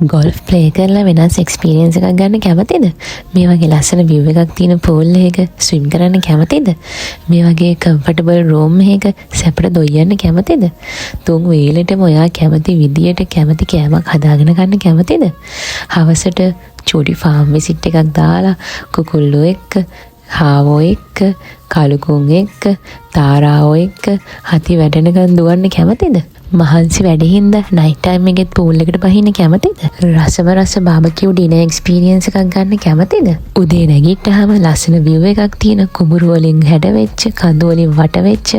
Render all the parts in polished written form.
Golf play කරලා වෙනස් experience එකක් ගන්න කැමතිද? මේ වගේ ලස්සන view එකක් තියෙන pool එකක ස්විම් කරන්න කැමතිද? මේ වගේ කම්ෆර්ටබල් රූම් එකක සැපට දොයන්න කැමතිද? තුන් වේලෙටම ඔයා කැමති විදියට කැමති කෑමක් හදාගෙන ගන්න කැමතිද? හවසට චූටි ෆාම් විසිට් එකක් දාලා කුකුල්ලෝ එක්ක හාවෝ එක්ක කළුකුන් එක්ක තාරාවෝ එක්ක හති වැඩනකන් දුවන්න කැමතිද? මහන්සි වැඩිහින්ද නයිට් ටයිම් එකෙත් පූල් එකට බහින්න කැමතිද? රස බාබකියු ඩිනර් එක්ස්පීරියන්ස් එකක් ගන්න කැමතිද? උදේ නැගිට්ටාම ලස්සන view එකක් තියෙන කුඹුරු වලින් හැඩවෙච්ච කඳු වලින් වට වෙච්ච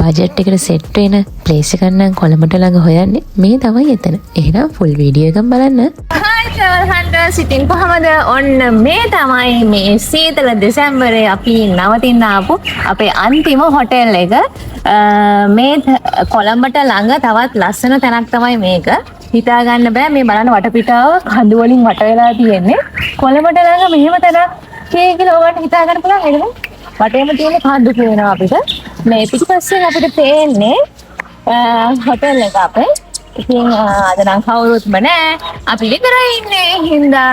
බජට් එකට සෙට් වෙන ප්ලේස් එකක් නම් කොළඹට ළඟ හොයන්නේ මේ තමයි එතන. එහෙනම් ෆුල් වීඩියෝ එකක් බලන්න. හයි ට්‍රැවල් හන්ටර්ස්, ඉතින් කොහමද? ඔන්න මේ තමයි මේ සීතල දෙසැම්බරේ අපි නවතින්න ආපු අපේ අන්තිම හොටෙල් එක. මේ කොළඹට ළඟ තවත් ලස්සන තැනක් තමයි මේක. හිතා ගන්න බෑ, මේ බලන්න වටපිටාව කඳු වලින් වට වෙලා තියෙන්නේ. කොළඹට ළඟ මෙහෙම තැනක් කියලා ඔයගොල්ලෝ හිතා ගන්න පුළුවන් නේද? වටේම තියෙන කඳු කියනවා අපිට. මේ පිටිපස්සෙන් අපිට පේන්නේ හොටෙල් එක අපේ. ඉතින් අද නම් කවුරුත්ම නැහැ. අපි විතරයි ඉන්නේ. හින්දා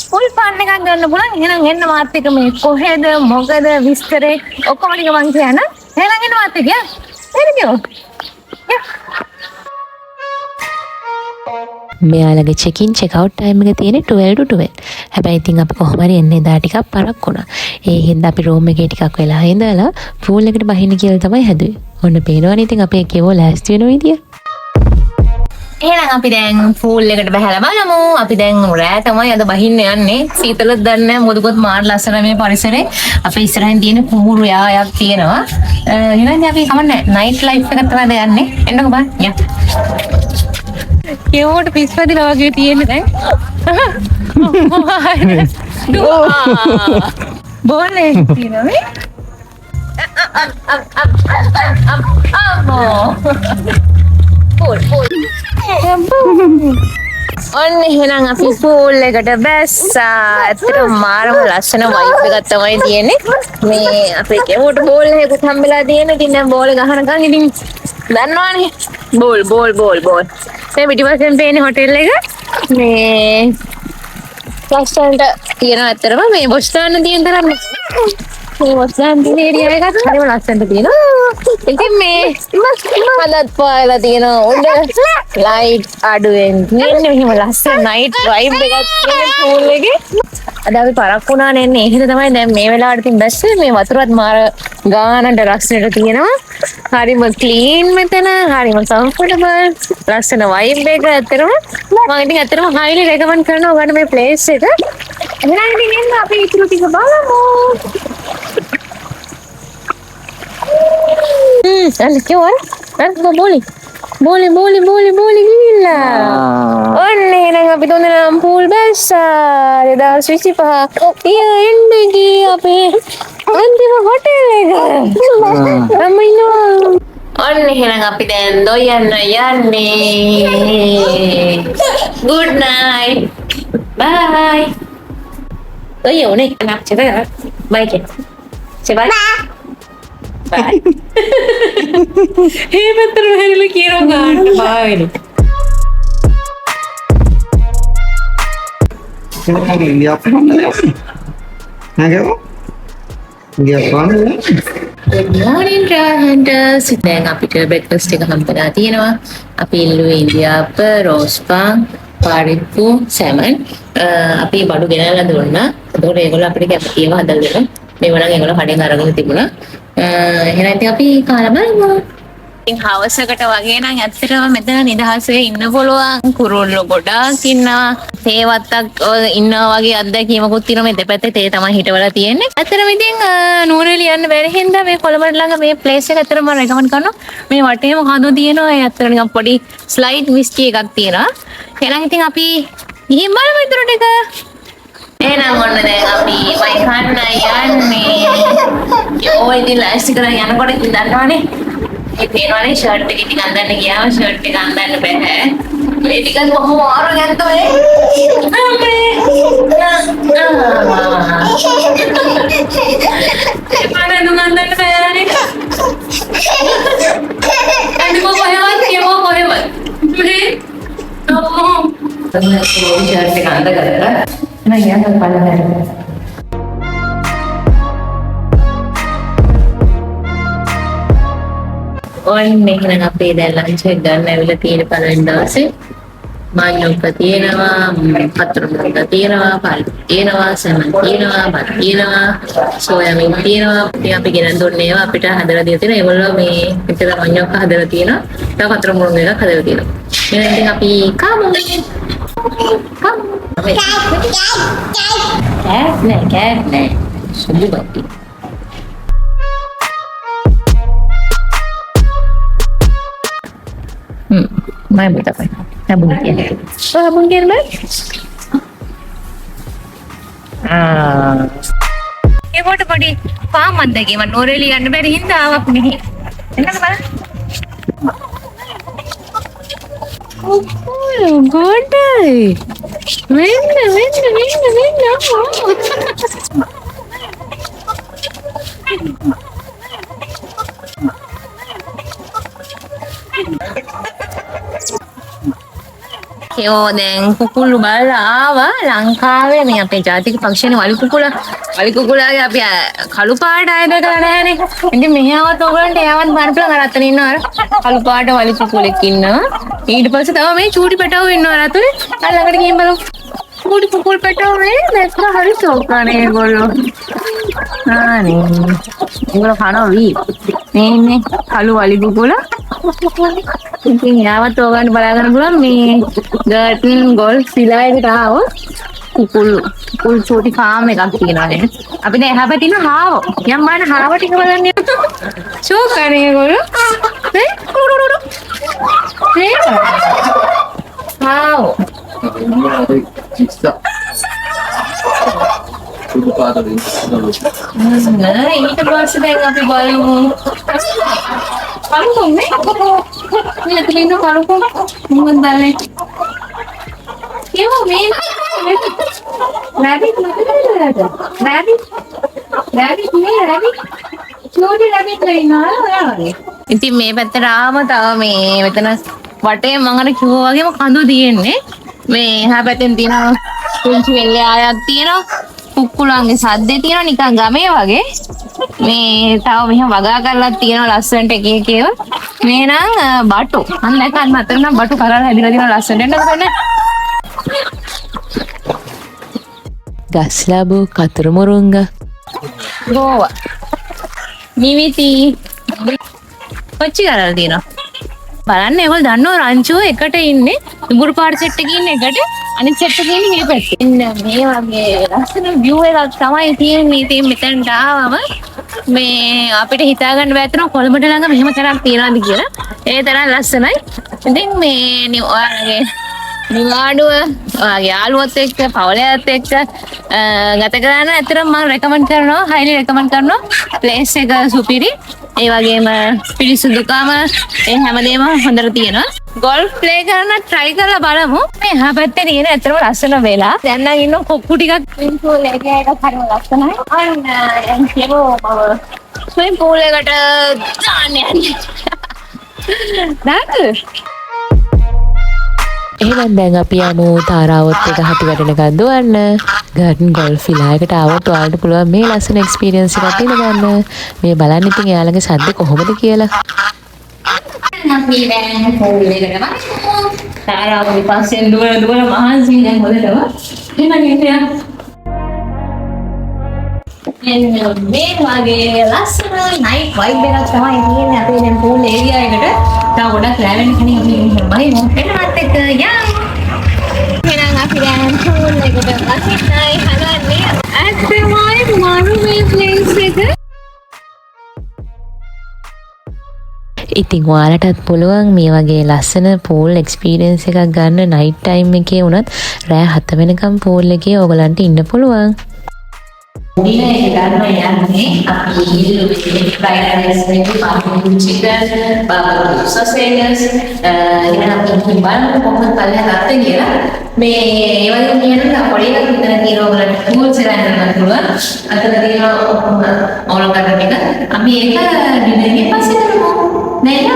ෆුල් ෆන් එකක් ගන්න පුළුවන්. එහෙනම් එන්න මාත් එක්ක මේ කොහෙද මොකද විස්තරේ ඔක්කොම ටික මං කියන්න. එහෙනම් එන්න මාත් එක්ක. එන්න. මෙයාලගේ චෙකින් චෙක්අවුට් ටයිම් එක තියෙන්නේ 12 to 12. හැබැයි ඉතින් අපි කොහොම හරි එන්නේ එදා ටිකක් පරක් වුණා. ඒ හින්දා අපි රූම් එකේ ටිකක් වෙලා ඉඳලා පූල් එකට බහින්න කියලා තමයි හැදුවේ. ඔන්න පේනවනේ ඉතින් අපේ කෙවෝ ලෑස්ති වෙන විදිය. එහෙනම් අපි දැන් පූල් එකට බහලා බලමු. අපි දැන් රෑ තමයි අද බහින්න යන්නේ. සීතලද දන්නේ නැහැ. මොකදකොත් මාර ලස්සන මේ පරිසරේ. අපේ ඉස්සරහින් තියෙන කුඹුරු යායක් තියෙනවා. එහෙනම් අපි කමන්නේ නයිට් ලයිෆ් එකකට තමයි යන්නේ. එන්නකෝ බං. යා. කෙවට පිස්පදිලා වගේ තියෙන්නේ දැන්. බෝලේ තියෙනවා මේ. ඔන්න එහෙනම් අපි පූල් එකට බැස්සා. ඇත්තටම මාරම ලස්සන වයිබ් එකක් තමයි තියෙන්නේ. මේ අපේ කෙවට බෝල් එකකුත් හම්බෙලා තියෙන. ඉතින් දැන් බෝල් ගහනකම් ඉතින් දන්නවනේ. බෝල්. මේ පිටිපස්සෙන් පේන්නේ හොටෙල් එක. මේ රෙස්ටෝරන්ට් තියෙන ඇත්තටම මේ බොස්ටාන තියෙන තරම් මේ වස්තන් තියෙන ඒරියා එකත් හරිම ලස්සනට තියෙනවා. ඉතින් මේ මලත් පායලා තියෙනවා. උඩ ලයිට් අඩුවෙන් තියෙන මෙහෙම ලස්සන නයිට් වයිබ් එකක් තියෙන පූල් එකේ. අද අපි පරක් වුණා නෙන්නේ. ඒ හින්දා තමයි දැන් මේ වෙලාවට ඉතින් බැස්සේ. මේ වතුරත් මාර ගානට ලස්සනට තියෙනවා. හරිම ක්ලීන් මෙතන. හරිම කම්ෆර්ටබල්. ලස්සන වයිබ් එක ඇත්තටම මම ඉතින් ඇත්තටම හයිලි රෙකමන්ඩ් කරනවා ඔයාලට මේ ප්ලේස් එක. එහෙනම් ඉතින් එන්න අපි ඉතුරු ටික බලමු. අන්න කිව්වනේ. අන්න බෝලි ගිහිල්ලා. ඔන්න එහෙනම් අපි තුන්දෙනාම පූල් බැස්සා. 2025 එන්නේ ගියේ අපේ අන්තිම හොටෙල් එක. ඔන්න එහෙනම් අපි දැන් දොයන්න යන්නේ. Good night. Bye. දොයෝනේ. නැක්චද? Bye ke. Bye. Bye. Hey, better really kiro gaan. Bye. Good morning, Hunters. දැන් අපිට breakfast එක හම්බෙලා තියෙනවා. අපි ඉල්ලුවේ ඉන්දියාප්ප, රෝස් පාන්, පාරිප්පු, සැමන්. අපි බඩු ගෙනල්ලා දුන්නා. ඒකෝට ඒගොල්ලෝ අපිට කැප ඒවා හදලා දෙනවා. මේව නම් ඒගොල්ලෝ කඩෙන් අරගෙන තිබුණා. එහෙනම් ඉතින් අපි කාලා බලමු. ඉතින් හවසකට වගේ නම් ඇත්තටම මෙතන නිදහසේ ඉන්න පුළුවන්. කුරුල්ලෝ ගොඩාක් ඉන්නවා. තේවත්තක් ඉන්නවා වගේ අත්දැකීමකුත් තියෙනවා. මේ දෙපැත්තේ තේ තමයි හිටවලා තියෙන්නේ. ඇත්තටම ඉතින් නූරෙලි යන්න බැරි හින්දා මේ කොළඹ ළඟ මේ ප්ලේස් එක ඇත්තටම මම රෙකමන්ඩ් කරනවා. මේ වටේම කඳු තියෙනවා. ඒ ඇත්තට නිකන් පොඩි ස්ලයිඩ් විස්කි එකක් තියෙනවා. එහෙනම් ඉතින් අපි ගිහින් බලමු ඊටර ටික. එහෙනම් ඔන්න දැන් අපි වයි කන්න යන්නේ. ඔය ඉතින් ලෑස්ති කරලා යනකොට ඉතින් දන්නවනේ. මේ පේනවනේ ෂර්ට් එක ඉතින් අඳන්න ගියාම ෂර්ට් එක අඳන්න බෑ. මේ ටිකක් කොහොම ආරෝ ගැත්තෝ ඒ. ඒ පාරේ නුනන්දන්න බෑනේ. අනිත් කොහෙවත් මේ තමයි ෂර්ට් එක අඳගත්තා. එහෙනම් යන්න බලන්න. ඔන්න එහෙනම් අපේ දැන් ලන්ච් එක ගන්න ඇවිල්ලා තියෙන පළවෙනි දවසේ මාන්නොක්ක තියෙනවා, පතරමුක්ක තියෙනවා, පරිප්පු තියෙනවා, සැමන් තියෙනවා, බත් තියෙනවා, සෝයා මින් තියෙනවා. ඉතින් අපි ගෙනත් දුන්නේ ඒවා අපිට හදලා දීලා තියෙනවා. ඒගොල්ලෝ මේ විතර මාන්නොක්ක හදලා තියෙනවා. තව පතරමුක්ක එකක් හදලා තියෙනවා. එහෙනම් ඉතින් අපි කමු. කෑට් නෑ. සුදු බටි. Mai buat apa? Sabun kian. Oh, sabun kian bang? ये बहुत बड़ी पाम मंदे की मन नोरेली अंडे में रही था आप नहीं है ना तुम्हारा oh good යෝ දැන් කුකුළු බලලා ආවා ලංකාවේ මේ අපේ ජාතික පක්ෂනේ වලි කුකුලාගේ අපි කළු පාට ආයත කරලා නැහැනේ. ඉතින් මෙහාවත් ඔයගොල්ලන්ට එයාවත් බලන්න අර අතන ඉන්නවා අර කළු පාට වලි කුකුලෙක් ඉන්නවා. ඊට පස්සේ තව මේ චූටි පැටවෝ ඉන්නවා අර අතේ. අර ළඟට ගිහින් බලමු. චූටි කුකුල් පැටවෝ මේ දැක්ක හරි සෝකානේ ඒගොල්ලෝ. ආනේ. ඒගොල්ලෝ කනවා වී. මේ ඉන්නේ කළු වලි කුකුලා. ඉතින් යාවත් ඕගන්න බලා ගන්න පුළුවන් මේ ගර්ටන් ගෝල්ෆ් විලා එකට ආවොත් කුකුල් චෝටි ෆාම් එකක් තියෙනවා නේ. අපි දැන් එහා පැත්තේ ඉන්න හාවෝ. යම් බලන්න හාව ටික බලන්න යන්න. ෂෝකනේ ඒගොල්ලෝ. නේ? නේ? හාවෝ. සුදු පාට දෙන්න. නෑ ඊට පස්සේ දැන් අපි බලමු. කලුම් නේ? මෙතන ඉන්න කලුම් මොකක්ද දැල්ලේ? කියෝ මේ රැබිට් නේද? රැබිට් නේ රැබිට්. චෝටි රැබිට් ඉන්නවා. ඉතින් මේ පැත්තට ආවම තව මේ මෙතන වටේ මම අර කිව්වා වගේම කඳු තියෙන්නේ. මේ එහා පැත්තෙන් තියෙනවා පුංචි වෙල්ලේ ආයක් තියෙනවා. කුකුලන්ගේ සද්දේ තියෙනවා නිකන් ගමේ වගේ. මේ තව මෙහෙම වගා කරලා තියෙනවා ලස්සනට එක එක ඒවා. මේ නම් බටු. අන්න දැක්කත් මතර නම් බටු කරලා හැදිලා තියෙනවා ලස්සනට. එන්න කරන්නේ. ගස්ලාබු කතුරු මුරුංග ගෝවා. නිවිති. කොච්චි කරලා තියෙනවා. බලන්න ඒගොල්ලෝ දන්නව රංචුව එකට ඉන්නේ. දුඹුරු පාට සෙට් එකේ ඉන්නේ එකට. අනිත් සෙට් එකේ ඉන්නේ මේ පැත්තේ. ඉන්න මේ වගේ ලස්සන view එකක් තමයි තියෙන්නේ. ඉතින් මෙතනට ආවම මේ අපිට හිතා ගන්න බැහැ තරම් කොළඹට ළඟ මෙහෙම තරක් තියනවාද කියලා. ඒ තරම් ලස්සනයි. ඉතින් මේ ඔයාලගේ නිවාඩුව ඔයාගේ යාළුවොත් එක්ක පවුලයත් එක්ක ගත කරන්න ඇත්තටම මම රෙකමන්ඩ් කරනවා. highly recommend කරනවා. place එක සුපිරි. ඒ වගේම පිරිසුදුකම ඒ හැමදේම හොඳට තියෙනවා. ගෝල්ෆ් ප්ලේ කරන්න try කරලා බලමු. මේ එහා පැත්තේ තියෙන ඇත්තටම ලස්සන වෙලා. දැන් නම් ඉන්න කොක්කු ටිකක් ස්විමින් pool එකේ එකක් හරිම ලස්සනයි. අන්න දැන් කියමු මම ස්විමින් pool එකට දාන්න යන්නේ. දාන්න. එහෙනම් දැන් අපි යමු තාරාවොත් එක හති වැඩෙනකන් දුවන්න. ගර්ඩන් ගෝල්ෆ් විලා එකට ආවොත් ඔයාලට පුළුවන් මේ ලස්සන එක්ස්පීරියන්ස් එකක් ඉඳගන්න. මේ බලන්න ඉතින් එයාලගේ සද්ද කොහොමද කියලා. අපි දැන් pool එකට වань. තාරාව විපස්සෙන් දුවන මහන්සි දැන් හොදටම. එහෙනම් ඉතින් මේ වගේ ලස්සන නයිට් වයිබ් එකක් තමයි තියෙන්නේ අපේ දැන් pool area එකට. තව ගොඩක් ලැබෙන්න කණේ අපි මෙහෙමයි මොකෙන්නත් එක්ක යන්න. එහෙනම් අපි දැන් pool එකට වහින්නයි හදන්නේ. ඇත්තමයි මරු මේ place එක. ඉතින් ඔයාලටත් පුළුවන් මේ වගේ ලස්සන pool experience එකක් ගන්න night time එකේ වුණත් රෑ 7 වෙනකම් pool එකේ ඔයගලන්ට ඉන්න පුළුවන්. Dina yang kita ini aku lebih fried rice ini barbecue chicken, barbecue sausages, ini aku kimbal, pokoknya kalian datang ya. Me, yang ini kan kori kan kita nanti orang full sekarang dengan keluar, atau nanti orang kata mereka, Amerika dinnernya pasti ketemu, naya.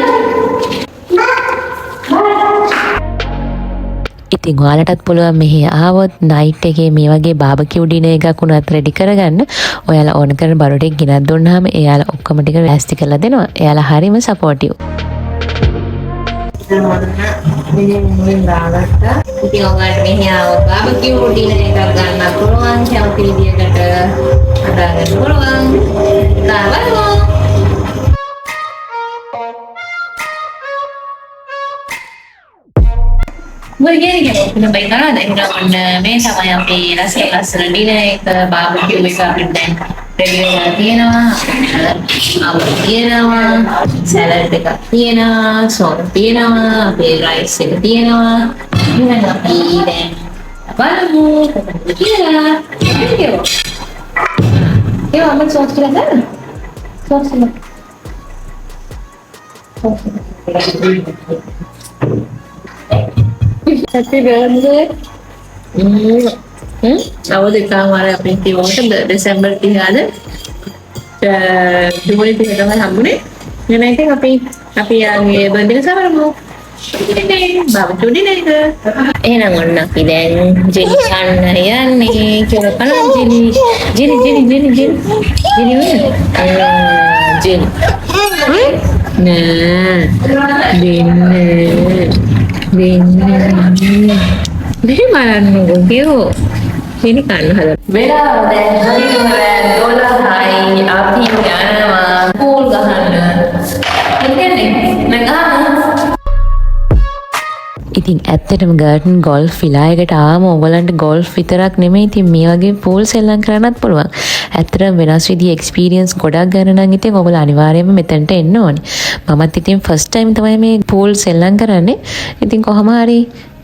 ඉතින් ඔයාලටත් පුළුවන් මෙහි ආවොත් night එකේ මේ වගේ barbecue dinner එකක් උනත් ready කරගන්න. ඔයාලා ඕන කරන බඩු ටික ගෙනත් දුන්නාම එයාලා ඔක්කොම ටික ලෑස්ති කරලා දෙනවා. එයාලා හරිම සපෝටිව්. ඉතින් ඔයාලට මෙහි ආවොත් බාබකියු ඩිනර් එකක් ගන්න පුළුවන්. කැමති විදියකට හදාගන්න පුළුවන්. බලමු. Begini kan, baik kan ada yang මේ තමයි අපේ ලස්සන ඩිනර් එක බාබකියු එක අපිට දැන් රෙඩි වෙලා තියෙනවා. අවුල් තියෙනවා, සලාඩ් එකක් තියෙනවා, සෝස් තියෙනවා, අපේ රයිස් එක තියෙනවා. ඊළඟ අපි දැන් බලමු කොහොමද කියලා. ඒක අපේ සෝස් ටික ගන්න. සෝස් ටික. Happy birthday. Awal kemarin apa yang tiba-tiba Desember 3 Jumlah 3 tanggal hambune. Nanti tapi yang birthday sama kamu. Ini bawa cuti nih ke. Nangon nak piden jadi kan ya nih kira kan jadi mana? Jadi. Nah, Ini mana nunggu ini kan hal. Beda dan hari dolar hai api jangan pool gahana. Ini nih nengah. ඉතින් ඇත්තටම ගර්ඩන් golf විලා එකට ආවම ඔයගලන්ට golf විතරක් නෙමෙයි ඉතින් මේ වගේ පූල් සෙල්ලම් කරන්නත් පුළුවන්. ඇත්තටම වෙනස් විදිහේ එක්ස්පීරියන්ස් ගොඩක් ගන්න නම් ඉතින් ඔයගොල්ලෝ අනිවාර්යයෙන්ම මෙතනට එන්න ඕනේ. මමත් ඉතින් ෆස්ට් ටයිම් තමයි මේ පූල් සෙල්ලම් කරන්නේ. ඉතින් කොහොම හරි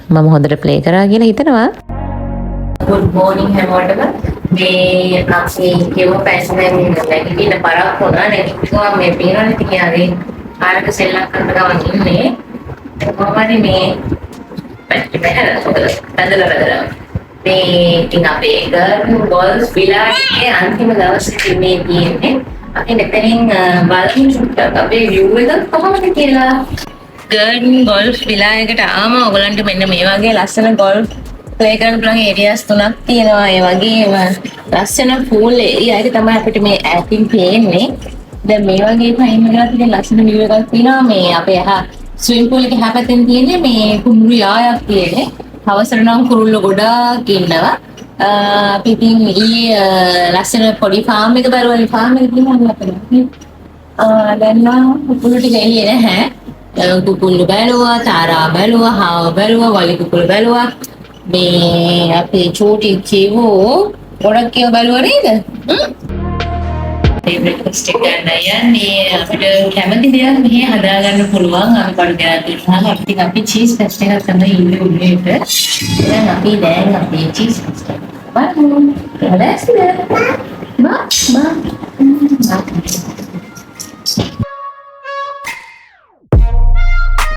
මම හොඳට ප්ලේ කරා කියලා හිතනවා. Good morning හැමෝටම. මේ අපි කියව පැසෙන් නැගිටින බරක් වුණා නේ. මේ පේනවනේ ඉතින් ආවේ ආරක සෙල්ලම් කරන ගමන් ඉන්නේ. කොහොමද මේ බැලලා මේ ඉතින් අපේ ගර්ල් ගෝල්ස් විලාගේ අන්තිම දවසේ මේ තියෙන්නේ අපි මෙතනින් බලමු චුට්ටක් අපේ view එක කොහොමද කියලා. ගර්ල් ගෝල්ෆ් විලා එකට ආවම ඔයගලන්ට මෙන්න මේ වගේ ලස්සන ගෝල්ෆ් ප්ලේ කරන්න පුළුවන් ඒරියාස් තුනක් තියෙනවා. ඒ වගේම ලස්සන pool ඒරියා එක තමයි අපිට මේ ඈතින් පේන්නේ. දැන් මේ වගේ ටයිම් එකකට ඉතින් ලස්සන view එකක් තියෙනවා. මේ අපේ ස්විමින් pool එකේ හැපතෙන් තියෙන්නේ මේ කුඹුරු යායක් තියෙන්නේ. හවසට නම් කුරුල්ලෝ ගොඩාක් ඉන්නවා. අපි ඉතින් ලස්සන පොඩි ෆාම් එක බලවලු ෆාම් එක තියෙනවා අපේ. දැන් නම් කුකුළු ටික එළියේ නැහැ. කුකුළු බැලුවා, තාරා බැලුවා, හාව බැලුවා, වලි කුකුළු බැලුවා. මේ අපේ චෝටි කියවෝ ගොඩක් ඒවා බැලුවා නේද? breakfast එක ගන්න යන්නේ අපිට කැමති දේවල් මෙහි හදාගන්න පුළුවන්. අපි බඩු ගෙනත් ඉන්නවා. අපි cheese paste එකක් තමයි ඉන්නේ උඩේට. දැන් අපි අපේ cheese paste එක බලමු. හදාස්ද?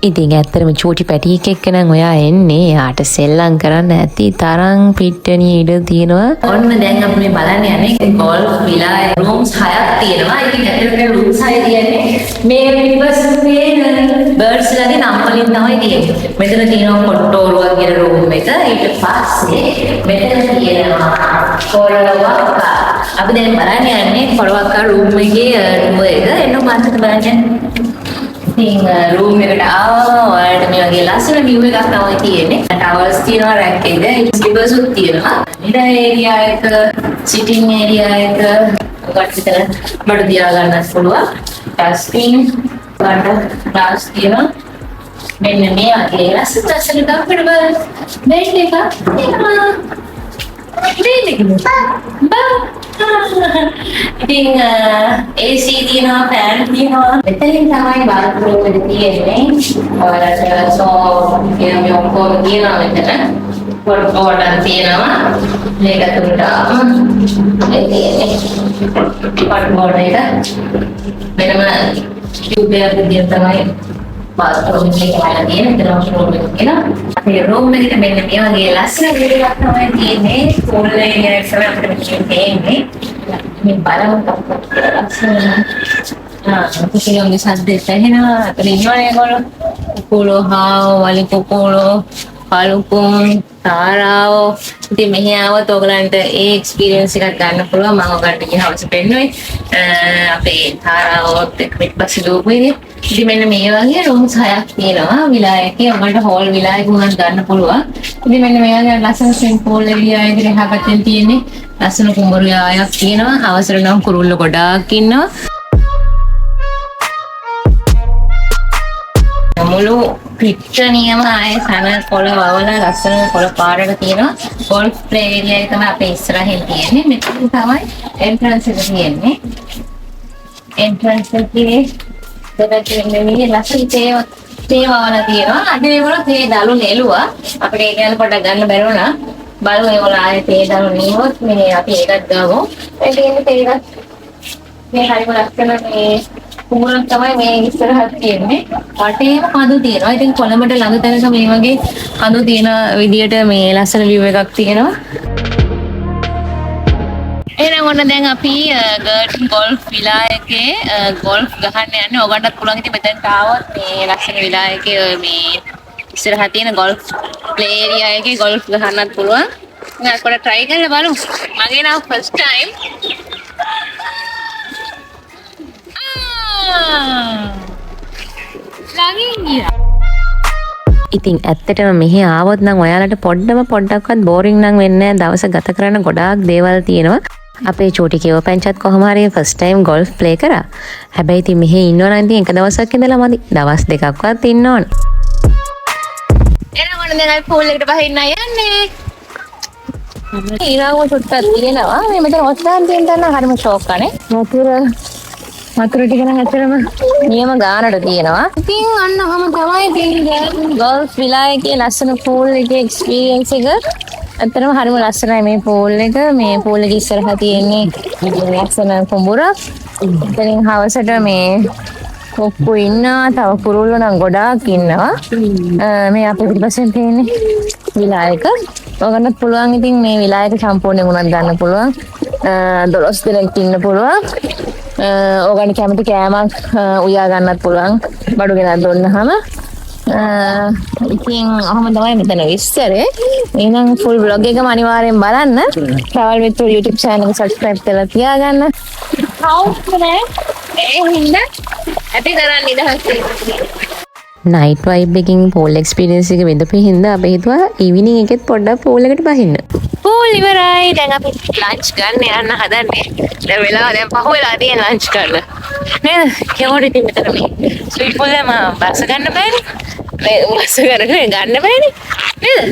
ඉතින් ඇත්තටම චූටි පැටි එකක් නම් ඔයා එන්නේ යාට සෙල්ලම් කරන්න ඇති තරම් පිට්ටනිය ඉඩ තියෙනවා. ඔන්න දැන් අපි මේ බලන්න යන්නේ ගෝල්ෆ් විලා රූම්ස් 6ක් තියෙනවා. ඉතින් ඇත්තටම රූම්ස් 6 තියෙන්නේ මේ පිටිපස්සේ බර්ඩ්ස් ලාගේ නම් වලින් තමයි තියෙන්නේ. මෙතන තියෙනවා කොට්ටෝරුවක් කියන රූම් එක. ඊට පස්සේ මෙතන තියෙනවා කොරවක්කා. අපි දැන් බලන්න යන්නේ කොරවක්කා රූම් එකේ ටුවර් එක. එන්න මාත් බලන්න. ඉතින් රූම් එකට ආවම ඔයාලට මේ වගේ ලස්සන view එකක් තමයි තියෙන්නේ. ටවල්ස් තියෙනවා, රැක් එක, ස්ලිපර්ස් උත් තියෙනවා. ඉතින් ඒරියා එක, සිටින් ඒරියා එක, ඔකට විතර බඩු තියා ගන්නත් පුළුවන්. ඩස්ට්බින්, ග්ලාස් තියෙනවා. මෙන්න මේ වගේ ලස්සන කම්ෆර්ටබල් බෙඩ් එකක් තියෙනවා. ඉතින් AC තියෙනවා, ෆෑන් තියෙනවා. මෙතනින් තමයි බාත්රූම් එක තියෙන්නේ. ඔයාලට සෝ මේ ඔක්කොම තියෙනවා මෙතන. පොඩ්ඩක් තියෙනවා. මේක තුනට ඒ තියෙන්නේ. පොඩ්ඩක් එක වෙනම ටියුබ් එකක් විදියට තමයි bathroom එකේ වල තියෙන රූම් එක කියලා. අපේ රූම් එකට මෙන්න මේ වගේ ලස්සන විදිහක් තමයි තියෙන්නේ. pool area එක තමයි අපිට මෙතන තියෙන්නේ. මේ බලමු කිසියම් සද්දෙත් ඇහෙනවා. අතන ඉන්නවනේ ඒගොල්ලෝ. කුකුලෝ හාව වලි කුකුලෝ පළුකුම් තාරාව ඉතින් මෙහි ආවොත් ඔයගලන්ට ඒ එක්ස්පීරියන්ස් එකක් ගන්න පුළුවන් මම ඔයගලන්ට ගිය හවස පෙන්නුවේ අපේ තාරාවත් එක්ක පිටපස්සේ දුවපුවේ ඉතින් මෙන්න මේ වගේ රූම්ස් 6ක් තියෙනවා විලායකේ ඔයගලන්ට හෝල් විලායක උනත් ගන්න පුළුවන් ඉතින් මෙන්න මේ වගේ ලස්සන ස්විමින් pool එළිය ආයෙත් එහා පැත්තෙන් තියෙන්නේ ලස්සන කුඹුරු යායක් තියෙනවා අවසර නම් කුරුල්ල ගොඩාක් ඉන්නවා මුළු පිට්ටනියම ආයේ සන කොළ වවලා ලස්සන කොළ පාරට තියෙනවා ගෝල්ෆ් ප්ලේ ඒරියා එක තමයි අපේ ඉස්සරහින් තියෙන්නේ මෙතන තමයි එන්ට්‍රන්ස් එක තියෙන්නේ එන්ට්‍රන්ස් එකේ දෙපැත්තේ මේ ලස්සන තේ වවලා තියෙනවා අද ඒගොල්ලෝ තේ දළු නෙළුවා අපිට ඒක යන පොඩ්ඩක් ගන්න බැරුණා බලමු ඒගොල්ලෝ ආයේ තේ දළු නියුවොත් මේ අපි ඒකත් ගමු ඒ තියෙන්නේ තේ එකක් මේ හරිම ලස්සන මේ කුඹුරක් තමයි මේ ඉස්සරහට තියෙන්නේ. වටේම කඳු තියෙනවා. ඉතින් කොළඹට ළඟ තැනක මේ වගේ කඳු තියෙන විදියට මේ ලස්සන view එකක් තියෙනවා. එහෙනම් ඔන්න දැන් අපි ගර්ඩන් ගෝල්ෆ් විලා එකේ ගෝල්ෆ් ගහන්න යන්නේ. ඔයගොල්ලන්ටත් පුළුවන් ඉතින් මෙතනට ආවොත් මේ ලස්සන විලා එකේ මේ ඉස්සරහ තියෙන ගෝල්ෆ් ප්ලේ ඒරියා එකේ ගෝල්ෆ් ගහන්නත් පුළුවන්. ඉතින් අපි පොඩ්ඩක් try කරලා බලමු. මගේ නම් first time ඉතින් ඇත්තටම මෙහි ආවොත් නම් ඔයාලට පොඩ්ඩක්වත් බෝරින් නම් වෙන්නේ නැහැ. දවස ගත කරන්න ගොඩාක් දේවල් තියෙනවා. අපේ චූටි කියව පැංචත් කොහොම හරි ෆස්ට් ටයිම් ගෝල්ෆ් ප්ලේ කරා. හැබැයි ඉතින් මෙහි ඉන්නවා නම් ඉතින් එක දවසක් ඉඳලා මදි. දවස් දෙකක්වත් ඉන්න ඕන. එහෙනම් ඔන්න දැන් අපි pool එකට බහින්න යන්නේ. ඊළඟ චුට්ටක් තියෙනවා. මේ මෙතන ඔස්දාන් තියෙන තැන හරිම ෂෝක් අනේ. වතුර ටික නම් ඇත්තටම නියම ගානට තියෙනවා. ඉතින් අන්න ඔහම තමයි තියෙන්නේ ගෝල්ෆ් විලා එකේ ලස්සන pool එකේ එක්ස්පීරියන්ස් එක. ඇත්තටම හරිම ලස්සනයි මේ pool එක. මේ pool එකේ ඉස්සරහා තියෙන්නේ ලස්සන කුඹුරක්. ඉතින් හවසට මේ කොක්කු ඉන්නවා. තව කුරුල්ලෝ නම් ගොඩාක් ඉන්නවා. මේ අපේ පිටිපස්සෙන් තියෙන්නේ විලා එක. ඔයගොල්ලන්ට පුළුවන් ඉතින් මේ විලා එක සම්පූර්ණයෙන් උනත් ගන්න පුළුවන්. 12 දෙනෙක් ඉන්න පුළුවන්. ඕගන්න කැමති කෑමක් උයා ගන්නත් පුළුවන් බඩු ගෙනත් දුන්නාම ඉතින් ඔහොම තමයි මෙතන විස්තරේ එහෙනම් ෆුල් vlog එකම අනිවාර්යෙන් බලන්න travel with Tour YouTube channel එක subscribe කරලා තියාගන්න ඒ හින්දා අපි කරන් නිදහස් නයිට් වයිබ් එකකින් pool experience එක විඳපු හින්දා අපි හිතුවා evening එකෙත් පොඩ්ඩක් pool එකට බහින්න pool ඉවරයි දැන් අපි ලන්ච් ගන්න යන්න හදන්නේ දැන් වෙලාව දැන් පහ වෙලා තියෙන ලන්ච් ගන්න නේද කෙවට ඉතින් මෙතන මේ ස්විට් පූල් එක මම බස් ගන්න බෑනේ මේ බස් ගන්න බෑනේ නේද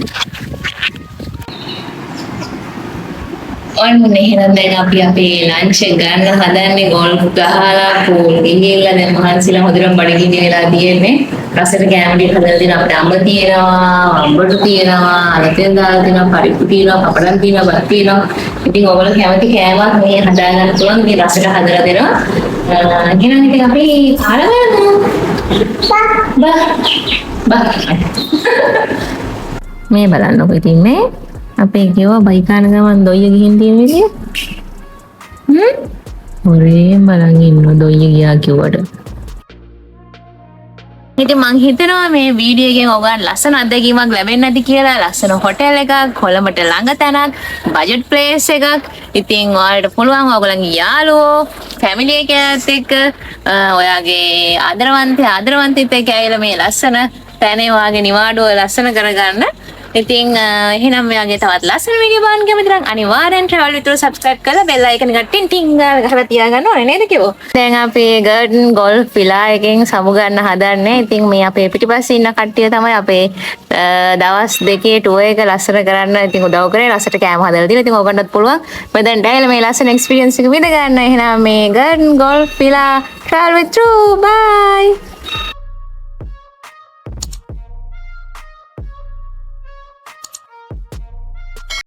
ඔන්න එහෙනම් දැන් අපි අපේ ලන්ච් එක ගන්න හදන්නේ ගෝල්ෆ් ගහලා pool ගිහිල්ලා දැන් මහන්සිලා හොඳට බඩගිනි වෙලා තියෙන්නේ රසට කැම ටික හදලා දෙන අපිට අඹ තියෙනවා අඹට තියෙනවා අලතෙන් දාලා තියෙනවා පරිප්පු තියෙනවා පපඩම් තියෙනවා බත් තියෙනවා ඉතින් ඔයගොල්ලෝ කැමති කෑමක් මේ හදා ගන්න පුළුවන් මේ රසට හදලා දෙනවා එහෙනම් ඉතින් අපි කාලා බලමු මේ බලන්නකො ඉතින් මේ අපේ ගෙව බයිකාන ගමන් දොයිය ගිහින් තියෙන විදිය ඔරේ බලන් ඉන්න දොයිය ගියා කිව්වට ඉතින් මං හිතනවා මේ වීඩියෝ එකෙන් ඔයගොල්ලන් ලස්සන අත්දැකීමක් ලැබෙන්න ඇති කියලා ලස්සන හොටෙල් එකක් කොළඹට ළඟ තැනක් බජට් ප්ලේස් එකක් ඉතින් ඔයාලට පුළුවන් ඔයගොල්ලන්ගේ යාළුවෝ ෆැමිලි එකත් එක්ක ඔයාගේ ආදරවන්තයෙක් එක්ක ඇවිල්ලා මේ ලස්සන තැනේ වාගේ නිවාඩුව ලස්සන කරගන්න ඉතින් එහෙනම් මෙයාගේ තවත් ලස්සන වීඩියෝ බලන්න කැමති නම් අනිවාර්යෙන් travel with Tour subscribe කරලා bell icon එක ටින් ටින් ගහලා තියාගන්න ඕනේ නේද කිව්වෝ. දැන් අපි ගර්ඩන් ගෝල්ෆ් විලා එකෙන් සමු ගන්න හදන්නේ. ඉතින් මේ අපේ පිටිපස්සේ ඉන්න කට්ටිය තමයි අපේ දවස් දෙකේ tour එක ලස්සන කරන්න ඉතින් උදව් කරේ. ලස්සට කෑම හදලා දීලා. ඉතින් ඔයගොල්ලන්ටත් පුළුවන් මෙතෙන් ඩැයිලා මේ ලස්සන experience එක විඳ ගන්න. එහෙනම් මේ ගර්ඩන් golf විලා travel with Tour bye.